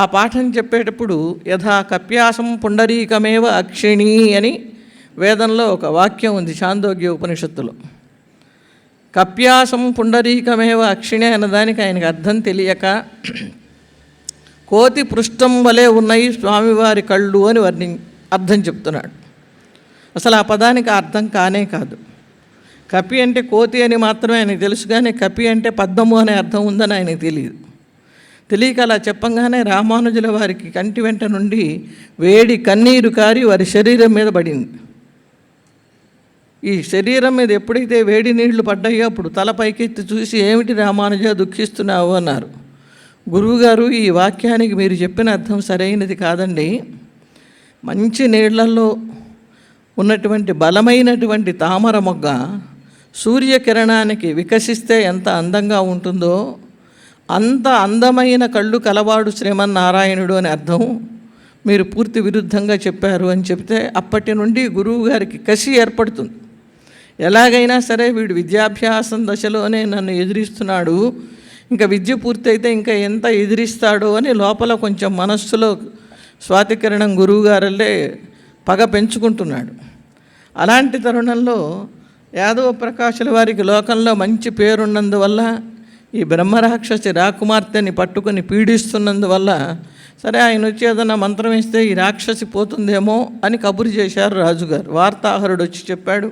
ఆ పాఠం చెప్పేటప్పుడు యథా కప్యాసం పుండరీకమేవ అక్షిణీ అని వేదంలో ఒక వాక్యం ఉంది, చాందోగ్య ఉపనిషత్తులో. కప్యాసం పుండరీకమేవ అక్షిణి అన్నదానికి ఆయనకు అర్థం తెలియక కోతి పృష్ఠం వలె ఉన్నాయి స్వామివారి కళ్ళు అని అర్థం చెప్తున్నాడు. అసలు ఆ పదానికి అర్థం కానే కాదు. కపి అంటే కోతి అని మాత్రమే ఆయనకు తెలుసు, కానీ కపి అంటే పద్మము అనే అర్థం ఉందని ఆయనకు తెలియదు. తెలియక అలా చెప్పంగానే రామానుజుల వారికి కంటి వెంట నుండి వేడి కన్నీరు కారి వారి శరీరం మీద పడింది. ఈ శరీరం మీద ఎప్పుడైతే వేడి నీళ్లు పడ్డాయో అప్పుడు తల పైకెత్తి చూసి, ఏమిటి రామానుజ దుఃఖిస్తున్నావు అన్నారు. గురువుగారు, ఈ వాక్యానికి మీరు చెప్పిన అర్థం సరైనది కాదండి. మంచి నీళ్లలో ఉన్నటువంటి బలమైనటువంటి తామర మొగ్గ సూర్యకిరణానికి వికసిస్తే ఎంత అందంగా ఉంటుందో అంత అందమైన కళ్ళు కలవాడు శ్రీమన్నారాయణుడు అని అర్థం. మీరు పూర్తి విరుద్ధంగా చెప్పారు అని చెప్తే అప్పటి నుండి గురువు గారికి కసి ఏర్పడుతుంది. ఎలాగైనా సరే వీడు విద్యాభ్యాసం దశలోనే నన్ను ఎదిరిస్తున్నాడు, ఇంకా విద్య పూర్తయితే ఇంకా ఎంత ఎదిరిస్తాడో అని లోపల కొంచెం మనస్సులో స్వాతికిరణం గురువుగారల్లే పగ పెంచుకుంటున్నాడు. అలాంటి తరుణంలో యాదవ ప్రకాశుల వారికి లోకంలో మంచి పేరున్నందువల్ల ఈ బ్రహ్మరాక్షసి రాకుమార్తెని పట్టుకొని పీడిస్తున్నందువల్ల సరే ఆయన వచ్చి ఏదన్నా మంత్రం ఇస్తే ఈ రాక్షసి పోతుందేమో అని కబురు చేశారు రాజుగారు. వార్తాహరుడు వచ్చి చెప్పాడు,